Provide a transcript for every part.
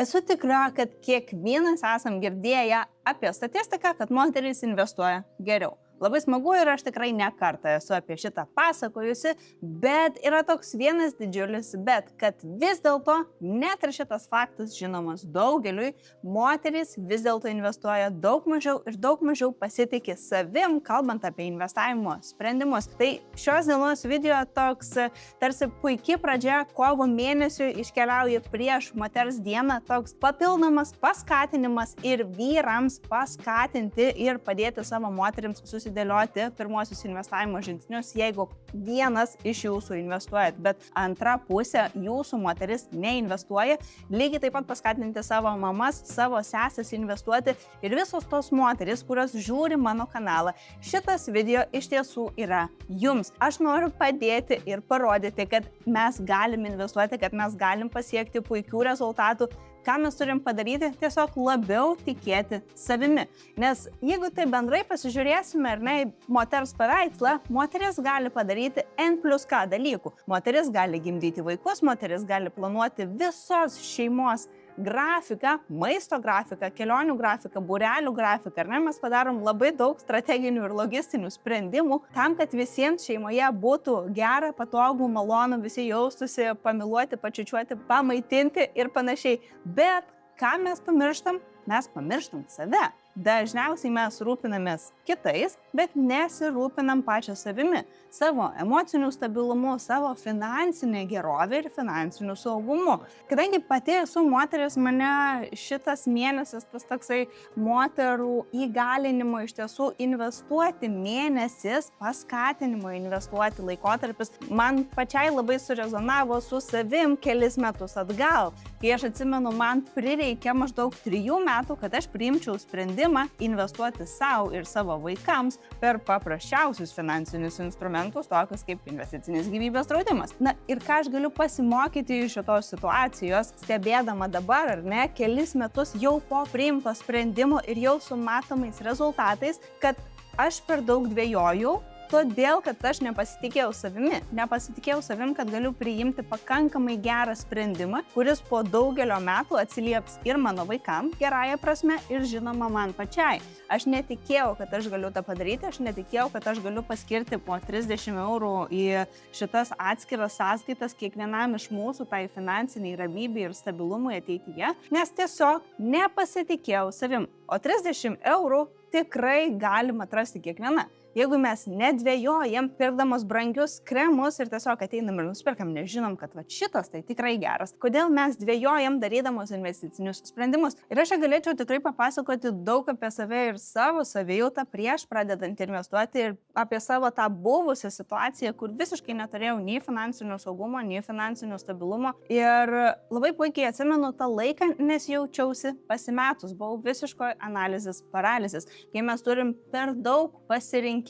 Esu tikra, kad kiekvienas esam girdėję apie statistiką, kad moterys investuoja geriau. Labai smagu ir aš tikrai ne kartą esu apie šitą pasakojusi, bet yra toks vienas didžiulis bet, kad vis dėlto, net ir šitas faktas žinomas daugeliui, moterys vis dėlto investuoja daug mažiau ir daug mažiau pasitikė savim, kalbant apie investavimo sprendimus. Tai šios dienos video toks tarsi puikiai pradžia kovo mėnesiui iškeliauja prieš moters dieną, toks papildomas paskatinimas ir vyrams paskatinti ir padėti savo moterims susidėlioti pirmosius investavimo žingsnius, jeigu vienas iš jūsų investuojat, bet antra pusė jūsų moteris neinvestuoja, lygiai taip pat paskatinti savo mamas, savo sesės investuoti ir visos tos moteris, kurios žiūri mano kanalą. Šitas video iš tiesų yra jums. Aš noriu padėti ir parodyti, kad mes galim investuoti, kad mes galim pasiekti puikių rezultatų. Ką mes turim padaryti? Tiesiog labiau tikėti savimi. Nes jeigu tai bendrai pasižiūrėsime ar ne į moters paveikslą, moteris gali padaryti N+K dalykų. Moteris gali gimdyti vaikus, moteris gali planuoti visos šeimos grafiką, maisto grafiką, kelionių grafiką, būrelių grafiką. Ar ne? Mes padarom labai daug strateginių ir logistinių sprendimų tam, kad visiems šeimoje būtų gera, patogu, malonu, visi jaustųsi, pamiluoti, pačiučiuoti, pamaitinti ir panašiai. Bet ką mes pamirštam? Mes pamirštam save. Dažniausiai mes rūpinamės kitais, bet nesirūpinam pačią savimi, savo emociniu stabilumu, savo finansinę gerovę ir finansiniu saugumu. Kadangi pati esu moteris, mane šitas mėnesis, tas toksai moterų įgalinimo iš tiesų investuoti mėnesis, paskatinimo investuoti laikotarpis, man pačiai labai surezonavo su savim kelis metus atgal. Kai aš atsimenu, man prireikė maždaug 3 metų, kad aš priimčiau sprendimą investuoti savo ir savo vaikams per paprasčiausius finansinius instrumentus, tokius kaip investicinis gyvybės draudimas. Na ir ką aš galiu pasimokyti iš šitos situacijos, stebėdama dabar ar ne, kelis metus jau po priimto sprendimo ir jau su matomais rezultatais, kad aš per daug dvejojau, todėl, kad aš nepasitikėjau savimi. Nepasitikėjau savim, kad galiu priimti pakankamai gerą sprendimą, kuris po daugelio metų atsilieps ir mano vaikam gerąją prasme ir žinoma man pačiai. Aš netikėjau, kad aš galiu tą padaryti, aš netikėjau, kad aš galiu paskirti po 30 eurų į šitas atskiras sąskaitas kiekvienam iš mūsų tai finansiniai ramybei ir stabilumui ateityje, nes tiesiog nepasitikėjau savim. O 30 eurų tikrai galima atrasti kiekviena. Jeigu mes nedvejojam, pirkdamos brangius kremus ir tiesiog ateinam ir nusipirkam, nežinom, kad va šitas tai tikrai geras. Kodėl mes dvejojam darydamos investicinius sprendimus? Ir aš galėčiau tikrai papasakoti daug apie save ir savo savijautą prieš pradedant investuoti ir apie savo tą buvusią situaciją, kur visiškai neturėjau nei finansinio saugumo, nei finansinio stabilumo. Ir labai puikiai atsimenu tą laiką, nes jaučiausi pasimetus, buvau visiškoje analizės paralizės. Kai mes turim per daug pasirinkimų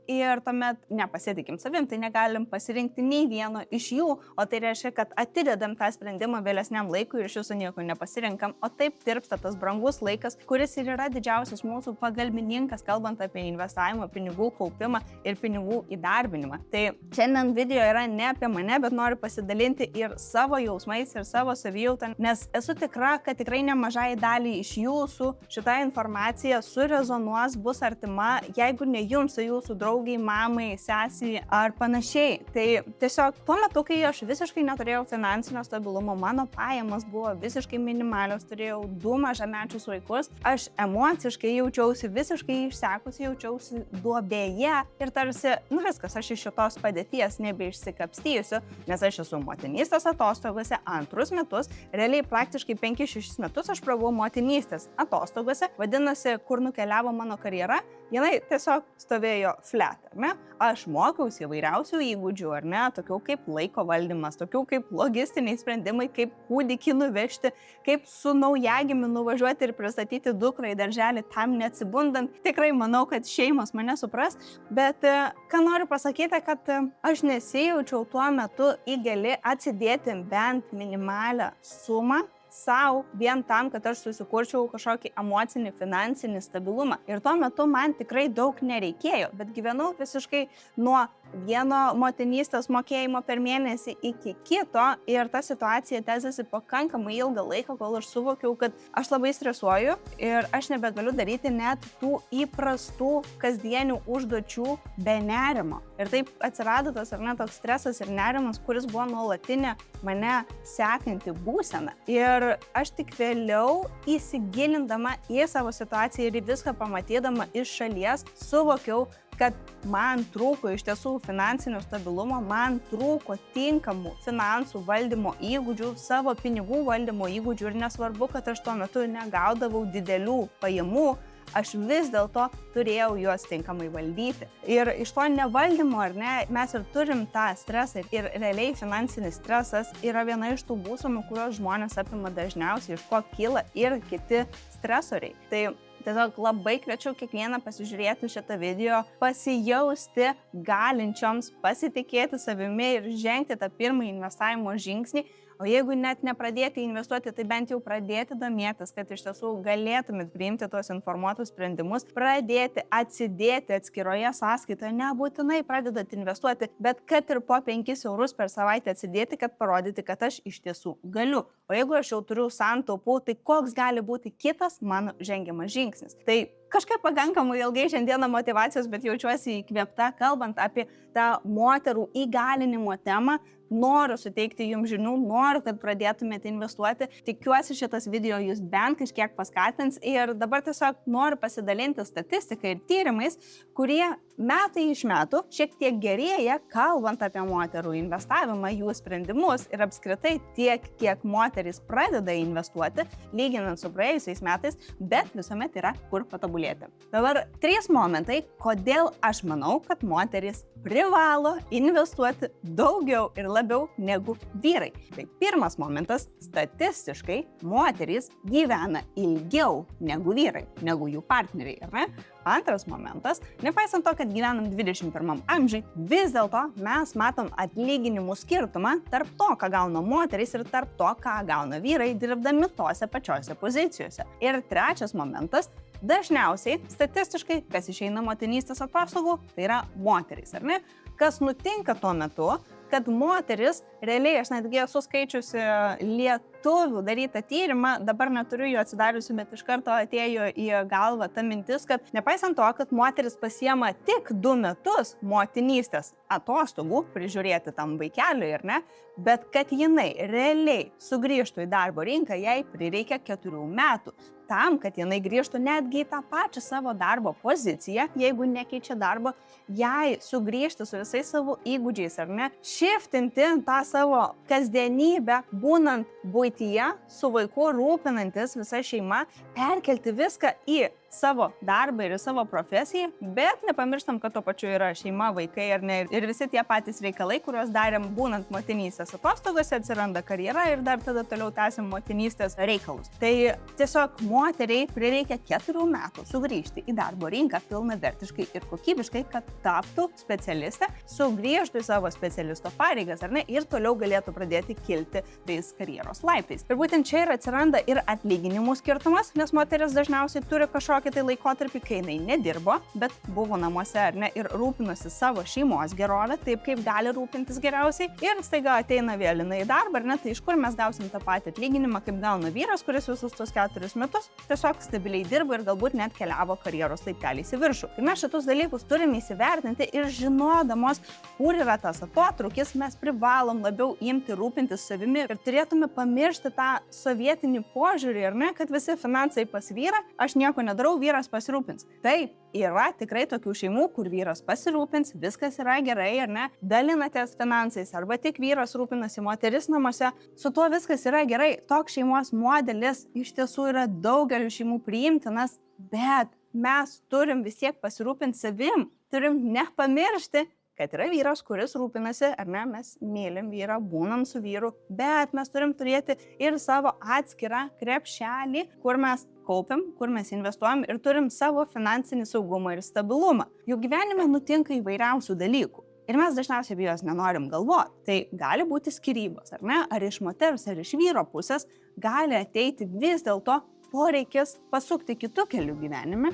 ir tuomet nepasitikim savim, tai negalim pasirinkti nei vieno iš jų, o tai reiškia, kad atidedam tą sprendimą vėlesniam laikui ir iš jūsų nieko nepasirinkam, o taip tirpsta tas brangus laikas, kuris ir yra didžiausias mūsų pagalbininkas, kalbant apie investavimą, pinigų kaupimą ir pinigų įdarbinimą. Tai šiandien video yra ne apie mane, bet noriu pasidalinti ir savo jausmais ir savo savijautą, nes esu tikra, kad tikrai nemažai daliai iš jūsų šita informacija surezonuos, bus artima, jeigu ne jums, jūsų draugiai, mamai, sesiai ar panašiai. Tai tiesiog tuo metu, kai aš visiškai neturėjau finansinio stabilumo, mano pajamos buvo visiškai minimalios, turėjau 2 mažamečius vaikus, aš emociškai jaučiausi visiškai išsekusi, jaučiausi duobėje ir tarsi, viskas, aš iš šitos padėties nebeišsikapstysiu, nes aš esu motinystės atostogose 2 metus, realiai praktiškai 5-6 metus aš prabuvau motinystės atostogose, vadinasi, kur nukeliavo mano karjera, jinai tiesiog stovėjo flat, ar ne? Aš mokiausi įvairiausių įgūdžių, ar ne? Tokių kaip laiko valdymas, tokių kaip logistiniai sprendimai, kaip kūdikį nuvežti, kaip su naujagimiu nuvažiuoti ir pristatyti dukrą į darželį tam neatsibundant. Tikrai manau, kad šeimos mane supras, bet ką noriu pasakyti, kad aš nesijaučiau tuo metu įgali atsidėti bent minimalią sumą sau vien tam, kad aš susikurčiau kažkokį emocinį, finansinį stabilumą. Ir tuo metu man tikrai daug nereikėjo, bet gyvenau visiškai nuo vieno motinystės mokėjimo per mėnesį iki kito ir ta situacija tęsiasi pakankamai ilgą laiką, kol aš suvokiau, kad aš labai stresuoju ir aš nebegaliu daryti net tų įprastų kasdienių užduočių be nerimo. Ir taip atsirado tas toks stresas ir nerimas, kuris buvo nuolatinė mane sekanti būsena. Ir aš tik vėliau įsigilindama į savo situaciją ir į viską pamatydama iš šalies suvokiau, kad man trūko iš tiesų finansinio stabilumo, man trūko tinkamų finansų valdymo įgūdžių, savo pinigų valdymo įgūdžių ir nesvarbu, kad aš tuo metu negaudavau didelių pajamų, aš vis dėlto turėjau juos tinkamai valdyti. Ir iš to nevaldymo, ar ne, mes ir turim tą stresą ir realiai finansinis stresas yra viena iš tų būsenų, kurios žmonės apima dažniausiai, iš ko kyla ir kiti stresoriai. Tai tiesiog labai kviečiu kiekvieną pasižiūrėti šitą video, pasijausti galinčioms, pasitikėti savimi ir žengti tą pirmąjį investavimo žingsnį. O jeigu net nepradėti investuoti, tai bent jau pradėti domėtis, kad iš tiesų galėtumėt priimti tuos informuotus sprendimus, pradėti atsidėti atskiroje sąskaitoje, nebūtinai pradedat investuoti, bet kad ir po 5 eurus per savaitę atsidėti, kad parodyti, kad aš iš tiesų galiu. O jeigu aš jau turiu santaupų, tai koks gali būti kitas mano žengiamas žingsnis? Tai kažkaip pakankamai ilgai šiandieną motyvacijos, bet jaučiuosi įkvėpta, kalbant apie tą moterų įgalinimo temą. Noriu suteikti jums žinių, noriu, kad pradėtumėte investuoti. Tikiuosi šitas video jūs bent kažkiek paskatins ir dabar tiesiog noriu pasidalinti statistiką ir tyrimais, kurie metai iš metų šiek tiek gerėja, kalbant apie moterų investavimą, jų sprendimus ir apskritai tiek, kiek moterys pradeda investuoti, lyginant su praėjusiais metais, bet visuomet yra kur patobulėti. Dabar 3 momentai, kodėl aš manau, kad moterys privalo investuoti daugiau ir labiau negu vyrai. Tai pirmas momentas, statistiškai moterys gyvena ilgiau negu vyrai, negu jų partneriai, ar ne? Antras momentas, nepaisant to, kad gyvenam 21 amžiui, vis dėlto mes matom atlyginimų skirtumą tarp to, ką gauna moterys ir tarp to, ką gauna vyrai, dirbdami tose pačiose pozicijose. Ir trečias momentas, dažniausiai, statistiškai, kas išeina motinystės atostogų, tai yra moterys, ar ne? Kas nutinka tuo metu, kad moteris, realiai aš netgi esu skaičiusi lietuvių darytą tyrimą, dabar neturiu jo atsidariusi, bet iš karto atėjo į galvą ta mintis, kad nepaisant to, kad moteris pasiema tik 2 metus motinystės atostogų prižiūrėti tam vaikeliui, ar ne, bet kad jinai realiai sugrįžtų į darbo rinką, jai prireikia 4 metų. Tam, kad jinai grįžtų netgi į tą pačią savo darbo poziciją, jeigu nekeičia darbo, jai sugrįžti su visais savo įgūdžiais, ar ne, šiftinti tą savo kasdienybę, būnant buityje, su vaiku rūpinantis visa šeima, perkelti viską į savo darbą ir į savo profesiją, bet nepamirštam, kad to pačiu yra šeima, vaikai ar ne, ir visi tie patys reikalai, kuriuos darėm būnant motinystės atostogose, atsiranda karjera ir dar tada toliau tęsim motinystės reikalus. Tai tiesiog moteriai prireikia 4 metų sugrįžti į darbo rinką pilnavertiškai ir kokybiškai, kad taptų specialistė, sugrįžtų į savo specialisto pareigas, ar ne, ir toliau galėtų pradėti kilti tais karjeros laiptais. Ir būtent čia ir atsiranda ir atlyginimų skirtumas, nes moteris dažniausiai turi kažkokį tai laikotarpį, kai jinai nedirbo, bet buvo namuose, ar ne, ir rūpinosi savo šeimos gerovę, taip kaip gali rūpintis geriausiai, ir staiga ateina vėl jinai į darbą, ar ne, tai iš kur mes gausim tą patį atlyginimą, kaip gauna vyras, kuris visus tos 4 metus tiesiog stabiliai dirbo ir galbūt net keliavo karjeros laipteliais į viršų. Ir mes šitus dalykus turime įsivertinti ir žinodamos, kur yra tas atotrūkis, mes privalom labiau imti rūpintis savimi ir turėtume pamiršti tą sovietinį požiūrį, ar ne, kad visi finansai pas vyrą, aš nieko nedarau, vyras pasirūpins. Taip, yra tikrai tokių šeimų, kur vyras pasirūpins, viskas yra gerai, ar ne, dalinatės finansais, arba tik vyras rūpinasi, moteris namuose, su tuo viskas yra gerai. Toks šeimos modelis iš tiesų yra daugelių šeimų priimtinas, bet mes turim vis tiek pasirūpinti savim, turim nepamiršti, kad yra vyras, kuris rūpinasi, ar ne, mes mylim vyrą, būnam su vyru, bet mes turim turėti ir savo atskirą krepšelį, kur mes kaupiam, kur mes investuojam ir turim savo finansinį saugumą ir stabilumą. Jų gyvenime nutinka įvairiausių dalykų. Ir mes dažniausiai apie juos nenorim galvoti. Tai gali būti skyrybos, ar ne? Ar iš moters, ar iš vyro pusės gali ateiti vis dėlto poreikis pasukti kitų kelių gyvenime.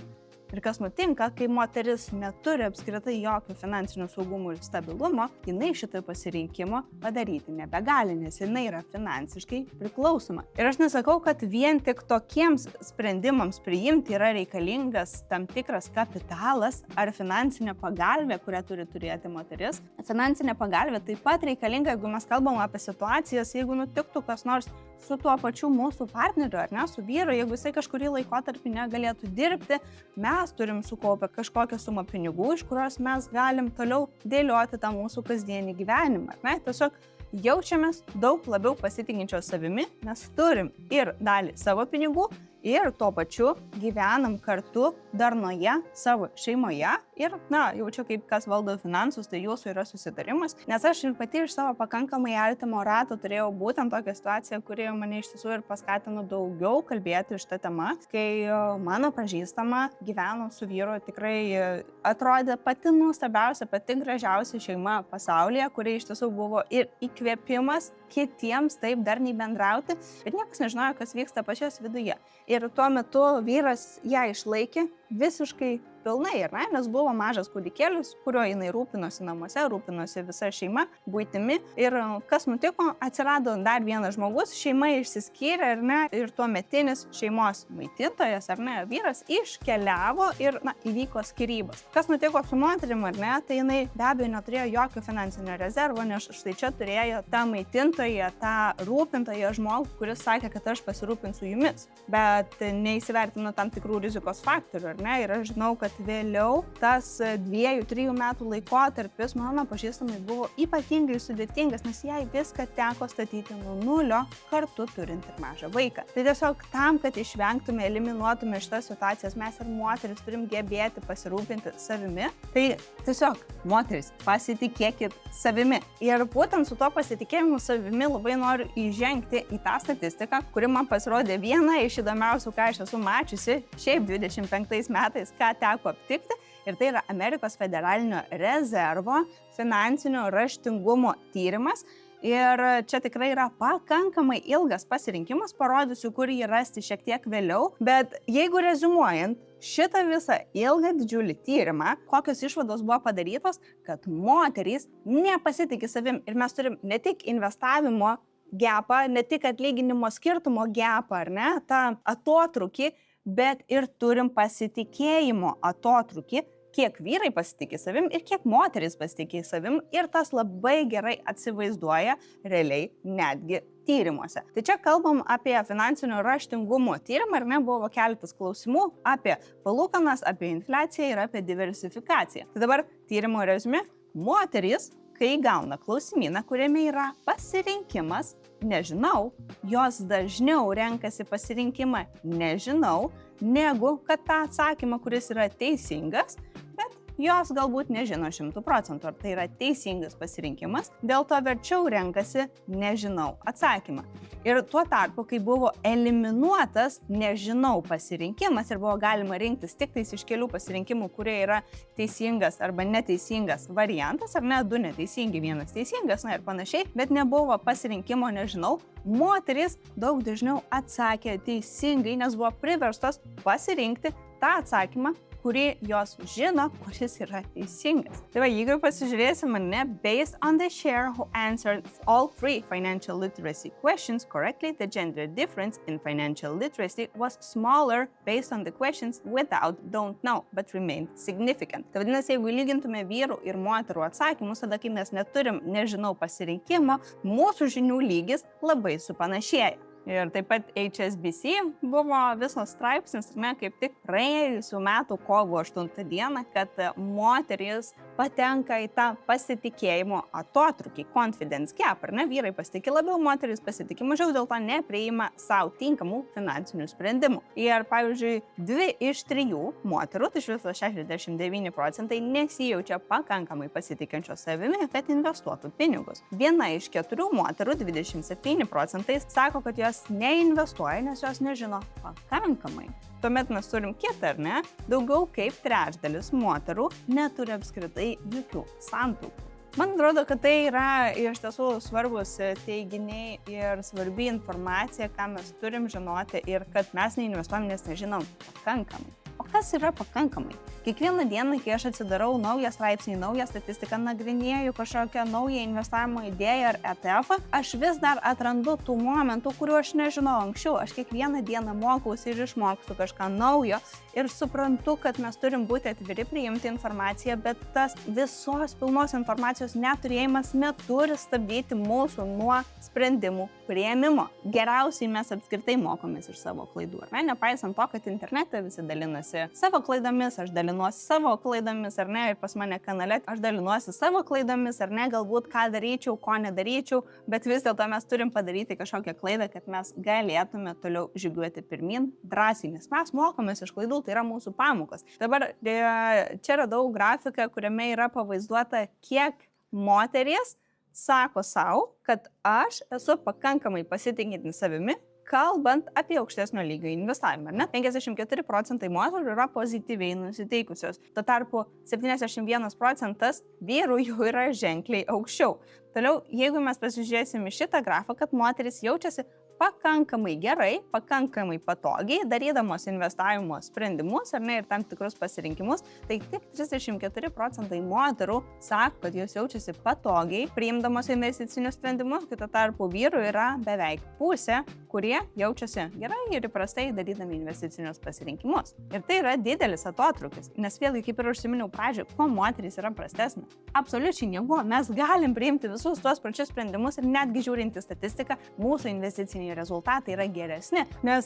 Ir kas nutinka, kai moteris neturi apskritai jokio finansinio saugumo ir stabilumo, jinai šitą pasirinkimo padaryti nebegali, nes jinai yra finansiškai priklausoma. Ir aš nesakau, kad vien tik tokiems sprendimams priimti yra reikalingas tam tikras kapitalas ar finansinė pagalbė, kurią turi turėti moteris. Finansinė pagalbė taip pat reikalinga, jeigu mes kalbam apie situacijas, jeigu nutiktų kas nors su tuo pačiu mūsų partneriu, ar ne, su vyru, jeigu jisai kažkurį laikotarpį negalėtų dirbti, mes turim sukaupę kažkokią sumą pinigų, iš kurios mes galim toliau dėlioti tą mūsų kasdienį gyvenimą, ar ne? Tiesiog jaučiamės daug labiau pasitikinčios savimi, nes turim ir dalį savo pinigų, ir tuo pačiu gyvenam kartu darnoje savo šeimoje ir, jaučiu, kaip kas valdo finansus, tai jūsų yra susitarimas, nes aš ir pati iš savo pakankamai artimo rato turėjau būtent tokią situaciją, kuri mane iš tiesų ir paskatino daugiau kalbėti šitą temą, kai mano pažįstama gyveno su vyru, tikrai atrodė pati nuostabiausia, pati gražiausia šeima pasaulyje, kuri iš tiesų buvo ir įkvėpimas kitiems taip darniai bendrauti, bet niekas nežinojo, kas vyksta pačios viduje. Ir tuo metu vyras ją išlaikė visiškai pilnai, ar ne? Nes buvo mažas kūdikėlis, kurio jinai rūpinosi namuose, rūpinosi visa šeima, buitimi. Ir kas nutiko, atsirado dar vienas žmogus, šeima išsiskyrė, ar ne? Ir tuometinis šeimos maitintojas, ar ne, vyras iškeliavo ir, įvyko skyrybos. Kas nutiko su moterim, ar ne? Tai jinai be abejo neturėjo jokio finansinio rezervo, nes štai čia turėjo tą maitintoją, tą rūpintoją žmogų, kuris sakė, kad aš pasirūpinsiu jumis, bet neįsivertino tam tikrų rizikos faktorių, ar ne? Ir aš žinau, kad vėliau tas 2-3 metų laikotarpis mano pažįstamai buvo ypatingai sudėtingas, nes jai viską teko statyti nuo nulio, kartu turint ir mažą vaiką. Tai tiesiog tam, kad išvengtume, eliminuotume šitas situacijas, mes ir moteris turim gebėti pasirūpinti savimi. Tai tiesiog, moteris, pasitikėkit savimi. Ir būtent su tuo pasitikėjimu savimi labai noriu įžengti į tą statistiką, kuri man pasirodė viena iš įdomiausių, ką aš esu mačiusi šiaip 25 metais, ką teko aptikti, ir tai yra Amerikos federalinio rezervo finansinio raštingumo tyrimas. Ir čia tikrai yra pakankamai ilgas pasirinkimas, parodysiu, kur jį rasti šiek tiek vėliau, bet jeigu rezumuojant šitą visą ilgą didžiulį tyrimą, kokios išvados buvo padarytos, kad moterys nepasitikė savim ir mes turim ne tik investavimo gapą, ne tik atlyginimo skirtumo gapą, ar ne, tą atotrūkį, bet ir turim pasitikėjimo atotrūkį, kiek vyrai pasitikė savim ir kiek moteris pasitikė savim, ir tas labai gerai atsivaizduoja realiai netgi tyrimuose. Tai čia kalbam apie finansinio raštingumo tyrimą, ir buvo keletas klausimų apie palūkanas, apie infliaciją ir apie diversifikaciją. Tai dabar tyrimo rezume: moterys, kai gauna klausimyną, kuriame yra pasirinkimas nežinau, jos dažniau renkasi pasirinkimą nežinau, negu kad tą atsakymą, kuris yra teisingas, bet jos galbūt nežino 100%, ar tai yra teisingas pasirinkimas, dėl to verčiau renkasi nežinau atsakymą. Ir tuo tarpu, kai buvo eliminuotas nežinau pasirinkimas ir buvo galima rinktis tik tais iš kelių pasirinkimų, kurie yra teisingas arba neteisingas variantas, ar ne, 2 neteisingi, 1 teisingas, ir panašiai, bet nebuvo pasirinkimo nežinau, moterys daug dažniau atsakė teisingai, nes buvo priverstos pasirinkti tą atsakymą, kurį jos žino, kuris yra teisingas. Tai va, jeigu pasižiūrėsim, based on the share who answered all 3 financial literacy questions correctly, the gender difference in financial literacy was smaller based on the questions without don't know, but remained significant. Tai vadinasi, jeigu lygintume vyrų ir moterų atsakymus, tada kai mes neturim nežinau pasirinkimo, mūsų žinių lygis labai supanašėja. Ir taip pat HSBC buvo visos straipsnis, kaip tik praėjusių metų kovo 8 dieną, kad moterys patenka į tą pasitikėjimo atotrūkį, confidence gap, ar ne, vyrai pasitikė labiau, moterys pasitikė mažiau, dėl to nepriima savo tinkamų finansinių sprendimų. Ir pavyzdžiui, 2 iš 3 moterų, tai iš viso 69%, nesijaučia pakankamai pasitikinčios savimi, kad investuotų pinigus. 1 iš 4 moterų, 27%, sako, kad jos neinvestuoja, nes jos nežino pakankamai. Tuomet mes turim kitą, ar ne? Daugiau kaip trečdalis moterų neturi apskritai jokių santaupų. Man atrodo, kad tai yra iš tiesų svarbus teiginiai ir svarbi informacija, ką mes turim žinoti, ir kad mes neinvestuojam, nes nežinom pakankamai. O kas yra pakankamai? Kiekvieną dieną, kai aš atsidarau naują straipsnį, naują statistiką, nagrinėju kažkokią naują investavimo idėją ar ETF, aš vis dar atrandu tų momentų, kuriuo aš nežinau anksčiau. Aš kiekvieną dieną mokausi ir išmokstu kažką naujo ir suprantu, kad mes turim būti atviri priimti informaciją, bet tas visos pilnos informacijos neturėjimas neturi stabdyti mūsų nuo sprendimų priėmimo. Geriausiai mes apskritai mokomės iš savo klaidų. Nepaisant to, kad internete visi dalinasi savo klaidomis, aš dalinuosi savo klaidomis, ar ne, ir pas mane kanale aš dalinuosi savo klaidomis, ar ne, galbūt ką daryčiau, ko nedaryčiau, bet vis dėlto mes turim padaryti kažkokią klaidą, kad mes galėtume toliau žygiuoti pirmin drąsiai, nes mes mokomės iš klaidų, tai yra mūsų pamokos. Dabar čia radau grafiką, kuriame yra pavaizduota, kiek moterys sako savo, kad aš esu pakankamai pasitikinti savimi, kalbant apie aukštesnio lygio investavimą. 54% moterų yra pozityviai nusiteikusios. Tuo tarpu 71% vyrų jau yra ženkliai aukščiau. Toliau, jeigu mes pasižiūrėsim į šitą grafą, kad moteris jaučiasi pakankamai gerai, pakankamai patogiai, darydamos investavimo sprendimus ar ne ir tam tikrus pasirinkimus, tai tik 34% moterų sako, kad jos jaučiasi patogiai, priimdamos investicinius sprendimus, kai tuo tarpu vyrų yra beveik pusė, kurie jaučiasi gerai ir įprastai darydami investicinius pasirinkimus. Ir tai yra didelis atotrūkis, nes vėlgi, kaip ir užsiminiau pradžioje, kuo moterys yra prastesnė. Absoliučiai nieko, mes galim priimti visus tuos pačius sprendimus ir netgi žiūrint į statistiką, mūsų investiciniai rezultatai yra geresni, nes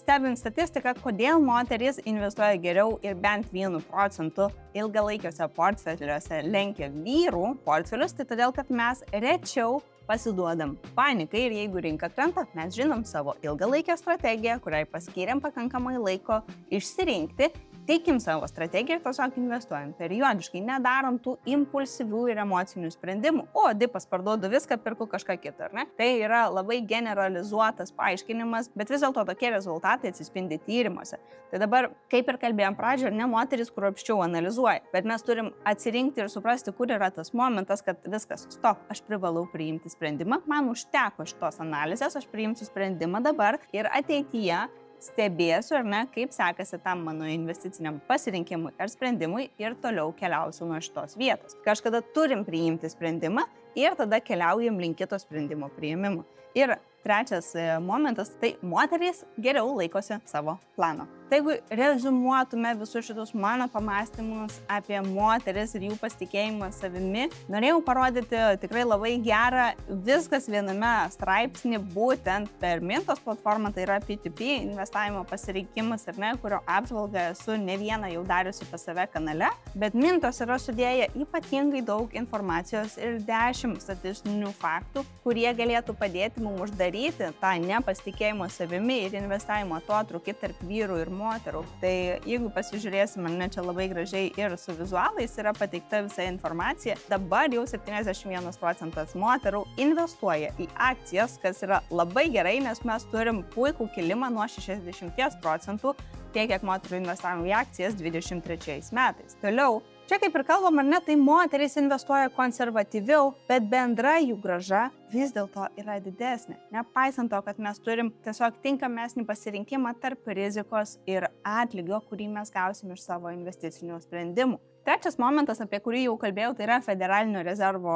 stebint statistiką, kodėl moterys investuoja geriau ir bent 1% ilgalaikiuose portfeliuose lenkia vyrų portfelius, tai todėl, kad mes rečiau pasiduodam panikai ir jeigu rinka krenta, mes žinom savo ilgalaikę strategiją, kuriai paskyrėm pakankamai laiko išsirinkti, tikim savo strategiją ir tiesiog investuojam periodiškai, nedarom tų impulsyvių ir emocinių sprendimų. O, dipas parduodu viską, pirku kažką kitą, ar ne? Tai yra labai generalizuotas paaiškinimas, bet vis dėlto tokie rezultatai atsispindi tyrimuose. Tai dabar, kaip ir kalbėjom pradžioje, ne moteris kruopščiau analizuoja, bet mes turim atsirinkti ir suprasti, kur yra tas momentas, kad viskas, stop, aš privalau priimti sprendimą, man užteko šitos analizės, aš priimsiu sprendimą dabar ir ateityje stebėsiu, ar ne, kaip sekasi tam mano investiciniam pasirinkimui ar sprendimui ir toliau keliausiu nuo šitos vietos. Kažkada turim priimti sprendimą ir tada keliaujam link kito sprendimo priėmimo. Ir trečias momentas, tai moterys geriau laikosi savo plano. Tai jeigu rezumuotume visus šitus mano pamąstymus apie moteris ir jų pasitikėjimą savimi, norėjau parodyti tikrai labai gerą viskas viename straipsnį, būtent per Mintos platformą, tai yra P2P investavimo pasirinkimas, ar ne, kurio apžvalgą esu ne vieną jau dariusi pas save kanale, bet Mintos yra sudėję ypatingai daug informacijos ir 10 statistinių faktų, kurie galėtų padėti mums uždaryti tą nepasitikėjimo savimi ir investavimo atotrūkį tarp vyrų ir moterų. Tai jeigu pasižiūrėsime, ne, čia labai gražiai ir su vizualais yra pateikta visa informacija, dabar jau 71% moterų investuoja į akcijas, kas yra labai gerai, nes mes turim puikų kilimą nuo 60% tiek, kiek moterų investavo į akcijas 23 metais. Toliau, čia kaip ir kalbam, ar ne, tai moterys investuoja konservatyviau, bet bendra jų grąža vis dėlto yra didesnė. Nepaisant to, kad mes turim tiesiog tinkamesnį pasirinkimą tarp rizikos ir atlygio, kurį mes gausim iš savo investicinių sprendimų. Trečias momentas, apie kurį jau kalbėjau, tai yra Federalinio rezervo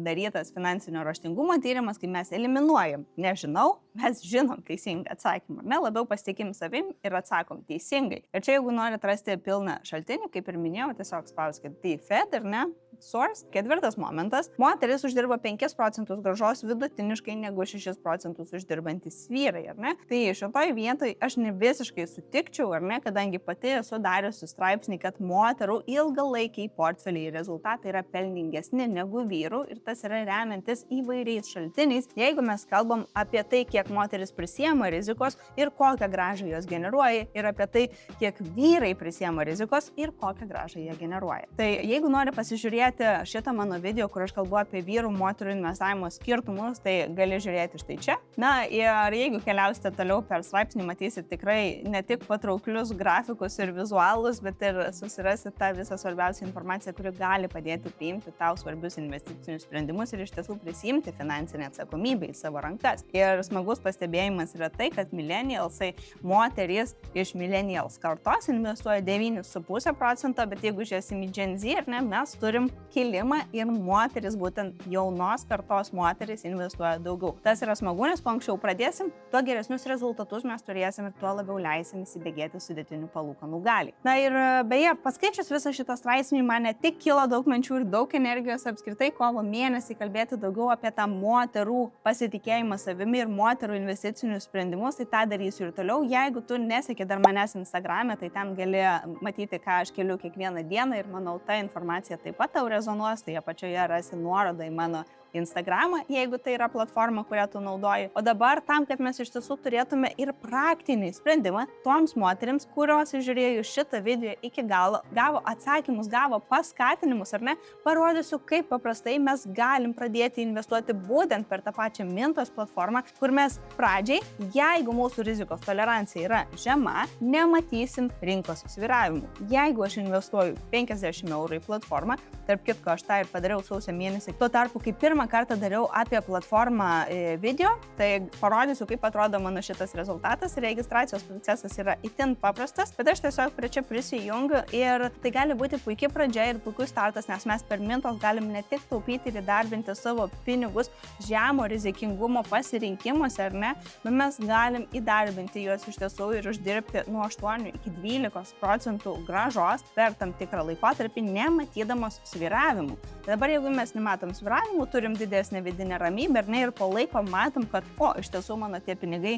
darytas finansinio raštingumo tyrimas, kai mes eliminuojam nežinau, mes žinom teisingą atsakymą. Mes labiau pasitikim savim ir atsakom teisingai. Ir čia jeigu norit rasti pilną šaltinį, kaip ir minėjau, tiesiog spauskit Fed ir ne, Source. Ketvirtas momentas, moteris uždirba 5% grąžos vidutiniškai negu 6% uždirbantis vyrai, ar ne? Tai šitoj vietoj aš ne visiškai sutikčiau, ar ne, kadangi pati esu dariusi straipsnį, kad moterų ilgalaikiai portfeliai rezultatai yra pelningesni negu vyrų ir tas yra remiantis įvairiais šaltiniais, jeigu mes kalbam apie tai, kiek moteris prisiema rizikos ir kokią grąžą jos generuoja ir apie tai, kiek vyrai prisiema rizikos ir kokią grąžą jie generuoja. Tai jeigu nori pasižiūrėti žiūrėti šitą mano video, kur aš kalbu apie vyrų, moterų investavimo skirtumus, tai gali žiūrėti štai čia. Na ir jeigu keliausite toliau per straipsnį, matysite tikrai ne tik patrauklius grafikus ir vizualus, bet ir susirasite tą visą svarbiausią informaciją, kuri gali padėti priimti tau svarbius investicinius sprendimus ir iš tiesų prisimti finansinę atsakomybę į savo rankas. Ir smagus pastebėjimas yra tai, kad millennialsai, moterys iš millennials kartos investuoja 9,5%, bet jeigu žiūrėsim į Gen Z, ar ne, mes turim kilimą ir moteris, būtent jaunos kartos moteris investuoja daugiau. Tas yra smagu, nes kuo anksčiau pradėsim, tuo geresnius rezultatus mes turėsim ir tuo labiau leisim įsibėgėti sudėtinių palūkanų dalį. Na ir beje, paskaičius visą šitą straipsnį, man ne tik kilo daug minčių ir daug energijos apskritai kovo mėnesį kalbėti daugiau apie tą moterų pasitikėjimą savimi ir moterų investicinius sprendimus, tai tą darysiu ir toliau. Jeigu tu neseki dar manęs Instagrame, tai ten gali matyti, ką aš keliu kiekvieną dieną ir manau, ta informacija taip pat tau rezonuos, tai apačioje rasi nuorodą į mano Instagramą, jeigu tai yra platforma, kurią tu naudoji. O dabar tam, kad mes iš tiesų turėtume ir praktinį sprendimą toms moterims, kurios žiūrėjo šitą video iki galo, gavo atsakymus, gavo paskatinimus, ar ne, parodysiu, kaip paprastai mes galim pradėti investuoti būtent per tą pačią Mintos platformą, kur mes pradžiai, jeigu mūsų rizikos tolerancija yra žema, nematysim rinkos svyravimų. Jeigu aš investuoju 50 eurų į platformą, tarp kitko aš tą ir padariau sausio mėnesį, tuo tarpu, kai pirmą kartą dariau apie platformą video, tai parodysiu, kaip atrodo mano šitas rezultatas. Registracijos procesas yra itin paprastas, bet aš tiesiog prie čia prisijungiu ir tai gali būti puikia pradžia ir puikus startas, nes mes per Mintos galim ne tik taupyti ir įdarbinti savo pinigus žemo rizikingumo pasirinkimuose, ar ne, bet mes galim įdarbinti juos iš tiesų ir uždirbti nuo 8 iki 12% grąžos per tam tikrą laikotarpį, nematydamos svyravimų. Dabar jeigu mes nematom svyravimų, turim didesnę vidinę ramybę, ar ne, ir po laiko matom, kad, iš tiesų mano tie pinigai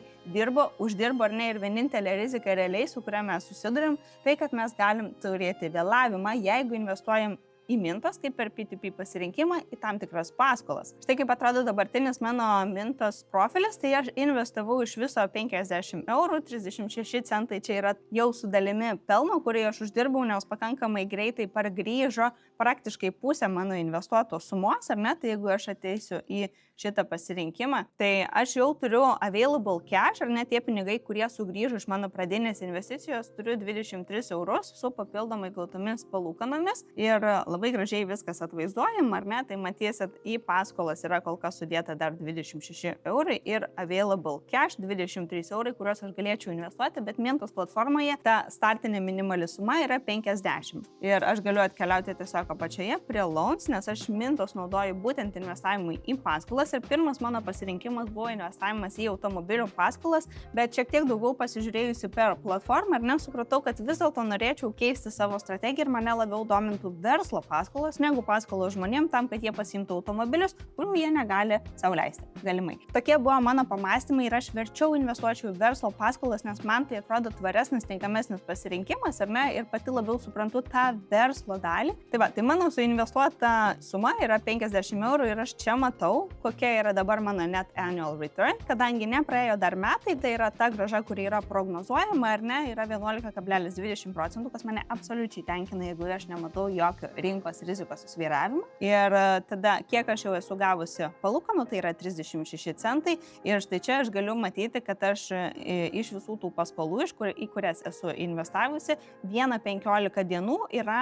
uždirbo, ar ne, ir vienintelė rizika realiai, su kuria mes susidurim, tai kad mes galim turėti vėlavimą, jeigu investuojam į Mintos, kaip per PTP pasirinkimą, į tam tikras paskolas. Štai kaip atrodo dabartinis mano Mintos profilis, tai aš investavau iš viso 50 eurų, 36 centai čia yra jau su dalimi pelno, kurį aš uždirbau, nes pakankamai greitai pargrįžo praktiškai pusę mano investuotos sumos, ar ne, tai jeigu aš ateisiu į šitą pasirinkimą, tai aš jau turiu available cash, ar ne, tie pinigai, kurie sugrįžo iš mano pradinės investicijos, turiu 23 eurus su papildomai gautomis palūkanomis ir labai gražiai viskas atvaizduojam, ar ne, tai matysit, į paskolas yra kol kas sudėta dar 26 eurai ir available cash 23 eurai, kuriuos aš galėčiau investuoti, bet Mintos platformoje ta startinė minimali suma yra 50. Ir aš galiu atkeliauti tiesiog apačioje prie loans, nes aš Mintos naudoju būtent investavimui į paskolas ir pirmas mano pasirinkimas buvo investavimas į automobilių paskolas, bet šiek tiek daugiau pasižiūrėjusi per platformą ir nesupratau, kad vis dėlto norėčiau keisti savo strategiją ir mane labiau domintų verslo paskolos negu paskolos žmonėm tam, kad jie pasiimtų automobilius, kurių jie negali sau leisti. Galimai. Tokie buvo mano pamąstymai ir aš verčiau investuočiau į verslo paskolas, nes man tai atrodo tvaresnis, tinkamesnis pasirinkimas, ar ne, ir pati labiau suprantu tą verslo dalį. Tai mano suinvestuota suma yra 50 eurų ir aš čia matau, kokia yra dabar mano net annual return, kadangi nepraėjo dar metai, tai yra ta grąža, kuri yra prognozuojama, ar ne, yra 11,20%, kas mane absoliučiai tenkina, jeigu aš nematau jokio rinkos rizikos svyravimo. Ir tada, kiek aš jau esu gavusi palūkanų, tai yra 36 centai ir štai čia aš galiu matyti, kad aš iš visų tų paskolų, į kurias esu investavusi, 1,15 dienų yra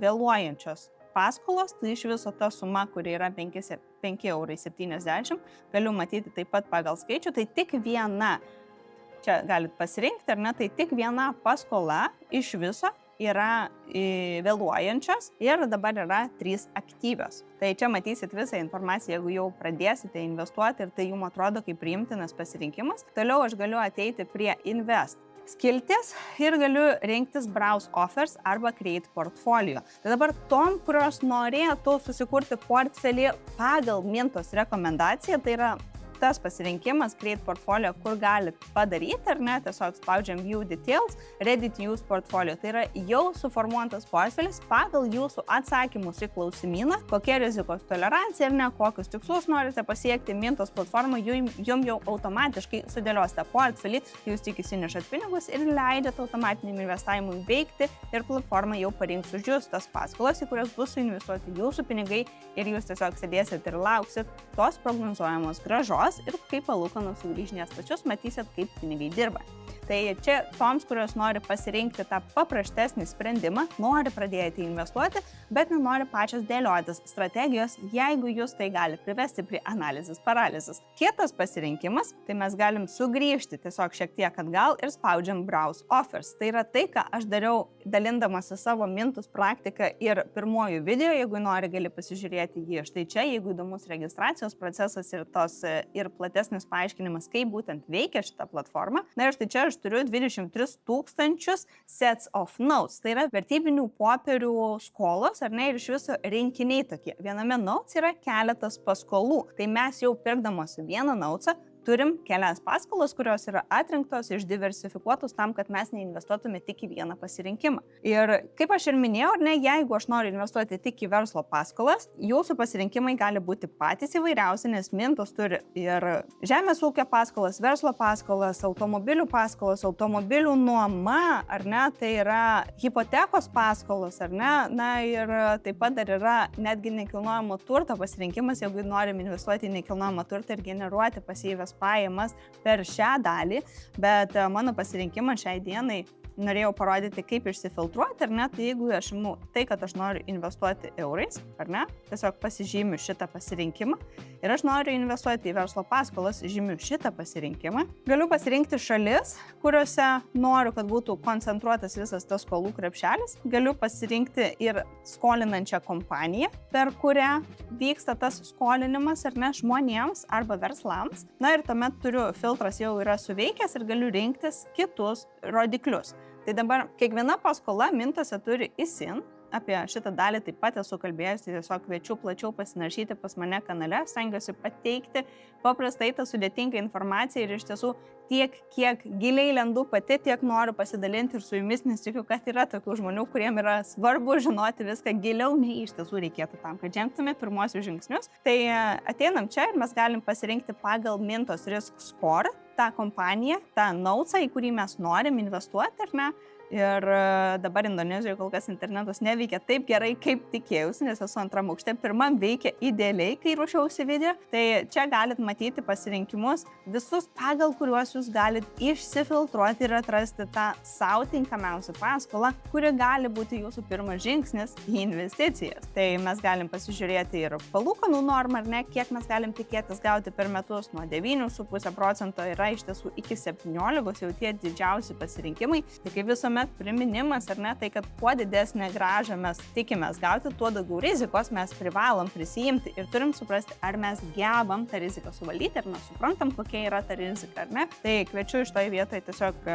vėluojančios paskolos, tai iš viso ta suma, kuri yra 5,70 eurai, galiu matyti taip pat pagal skaičių, tai tik viena, čia galit pasirinkti, ar ne, tai tik viena paskola iš viso yra vėluojančios ir dabar yra 3 aktyvios. Tai čia matysit visą informaciją, jeigu jau pradėsite investuoti ir tai jums atrodo kaip priimtinas pasirinkimas. Toliau aš galiu ateiti prie invest skilties ir galiu rinktis browse offers arba create portfolio. Tai dabar tom, kurios norėtų susikurti portfelį pagal Mintos rekomendaciją, tai yra tas pasirinkimas Create Portfolio, kur galit padaryti, ar ne, tiesiog spaudžiam View Details, Ready to Use Portfolio. Tai yra jau suformuotas portfelis pagal jūsų atsakymus į klausimyną, kokia rizikos tolerancija ir ne, kokius tikslus norite pasiekti. Mintos platforma jums jau automatiškai sudėlios tą portfelį, jūs tik įsinešat pinigus ir leidžiat automatiniam investavimui veikti ir platforma jau parinks už jūs tas paskolas, į kurias bus suinvestuoti jūsų pinigai ir jūs tiesiog sėdėsit ir lauksit tos prognozuojamos grąžos ir kai palūkanos sugrįš į pačius, matysit, kaip pinigai dirba. Tai čia toms, kurios nori pasirinkti tą paprastesnį sprendimą, nori pradėti investuoti, bet nenori pačios dėliotis strategijos, jeigu jūs tai gali privesti prie analizės paralizės. Kitas pasirinkimas, tai mes galim sugrįžti tiesiog šiek tiek atgal ir spaudžiam Browse Offers. Tai yra tai, ką aš dariau dalindamasi savo Mintos praktiką ir pirmojų video, jeigu nori, gali pasižiūrėti jį. Štai čia, jeigu įdomus registracijos procesas ir platesnis paaiškinimas, kaip būtent veikia šita platforma. Na ir štai čia aš turiu 23 000 sets of notes. Tai yra vertybinių popierių skolos, ar ne, ir iš viso rinkiniai tokie. Viename notes yra keletas paskolų. Tai mes jau pirkdamosi vieną notesą turim kelias paskolas, kurios yra atrinktos, išdiversifikuotos tam, kad mes neinvestuotume tik į vieną pasirinkimą. Ir kaip aš ir minėjau, ne, jeigu aš noriu investuoti tik į verslo paskolas, jūsų pasirinkimai gali būti patys įvairiausi, nes Mintos turi ir žemės ūkio paskolas, verslo paskolas, automobilių nuoma, ar ne, tai yra hipotekos paskolas, ar ne, na ir taip pat dar yra netgi nekilnojamo turto pasirinkimas, jeigu norim investuoti į nekilnojamą turtą ir generuoti pasyvias pajamas per šią dalį, bet mano pasirinkimas šiai dienai norėjau parodyti, kaip išsifiltruoti, ar ne, tai jeigu aš imu tai, kad aš noriu investuoti eurais, ar ne, tiesiog pasižymiu šitą pasirinkimą ir aš noriu investuoti į verslo paskolas, žymiu šitą pasirinkimą. Galiu pasirinkti šalis, kuriuose noriu, kad būtų koncentruotas visas tas skolų krepšelis. Galiu pasirinkti ir skolinančią kompaniją, per kurią vyksta tas skolinimas, ar ne, žmonėms arba verslams. Na ir tuomet filtras jau yra suveikęs ir galiu rinktis kitus rodiklius. Tai dabar kiekviena paskola Mintose turi ISIN. Apie šitą dalį taip pat esu kalbėjęs, tai tiesiog kviečiu plačiau pasinaršyti pas mane kanale, stengiuosi pateikti paprastai tą sudėtingą informaciją ir iš tiesų tiek, kiek giliai lendu pati, tiek noriu pasidalinti ir su jumis, nes tikiu, kad yra tokių žmonių, kuriem yra svarbu žinoti viską giliau, nei iš tiesų reikėtų tam, kad žengtume pirmuosius žingsnius. Tai ateinam čia ir mes galim pasirinkti pagal Mintos Risk Score tą kompaniją, tą notesą, į kurį mes norim investuoti, ar ne. Ir dabar Indonezijoje kol kas internetas neveikia taip gerai, kaip tikėjausi, nes esu antram aukšte. Pirmam veikia idealiai, kai ruošiausi video. Tai čia galit matyti pasirinkimus visus, pagal kuriuos jūs galit išsifiltruoti ir atrasti tą sau tinkamiausią paskolą, kuri gali būti jūsų pirmas žingsnis į investicijas. Tai mes galim pasižiūrėti ir palūkanų normą, ar ne, kiek mes galim tikėtis gauti per metus. Nuo 9,5% yra iš tiesų iki 17, jau tie didžiausi pasirinkimai. Tai kaip visuomet priminimas, ar ne, tai kad kuo didesnę grąžą mes tikimės gauti, tuo daugiau rizikos mes privalom prisijimti ir turim suprasti, ar mes gebam tą riziką suvaldyti, ar mes suprantam, kokia yra ta rizika, ar ne. Tai kviečiu iš toje vietoje tiesiog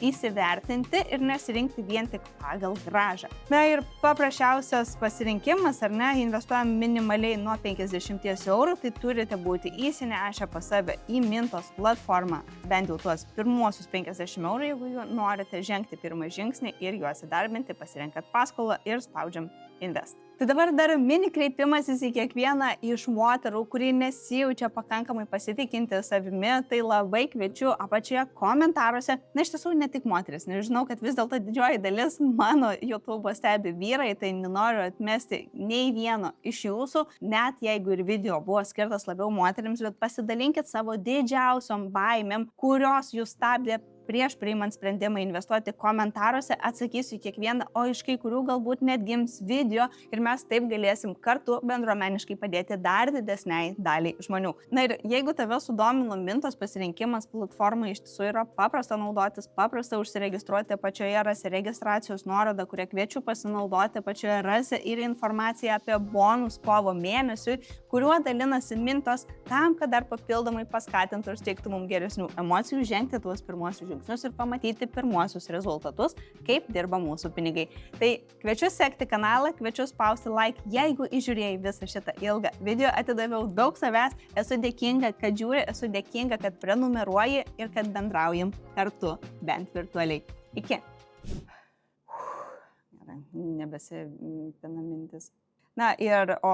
įsivertinti ir nesirinkti vien tik pagal grąžą. Na ir paprasčiausias pasirinkimas, ar ne, investuojam minimaliai nuo 50 eurų, tai turite būti įsinešę pas save į Mintos platformą bent jau tuos pirmuosius 50 eurų, jeigu norite žengti pirmą žingsnį ir juos įdarbinti, pasirenkat paskolą ir spaudžiam Invest. Tai dabar dar mini kreipimasis į kiekvieną iš moterų, kuri nesijaučia pakankamai pasitikinti savimi, tai labai kviečiu apačioje komentaruose. Na, iš tiesų ne tik moteris, nežinau, kad vis dėlto didžioji dalis mano YouTube stebi vyrai, tai nenoriu atmesti nei vieno iš jūsų, net jeigu ir video buvo skirtas labiau moterims, bet pasidalinkit savo didžiausiom baimėm, kurios jūs stabdė prieš priimant sprendimą investuoti. Komentaruose atsakysiu kiekvieną, o iš kai kurių galbūt net gims video ir mes taip galėsim kartu bendruomeniškai padėti dar didesniai daliai žmonių. Na ir jeigu tave sudomino Mintos pasirinkimas, platforma iš tiesų yra paprasta naudotis, paprasta užsiregistruoti, apačioje rasi registracijos nuorodą, kurią kviečiu pasinaudoti, apačioje rasi ir informaciją apie bonus kovo mėnesiui, kuriuo dalinasi Mintos tam, kad dar papildomai paskatintų ir steigtų mums geresnių emocijų žengti tuos pirmuosius žingsnius žingsnius ir pamatyti pirmuosius rezultatus, kaip dirba mūsų pinigai. Tai kviečiu sekti kanalą, kviečiu spausti like, jeigu įžiūrėjai visą šitą ilgą video, atidaviau daug savęs, esu dėkinga, kad žiūri, esu dėkinga, kad prenumeruoji ir kad bendraujam kartu, bent virtualiai. Iki. Nebesipina mintis. Na ir, o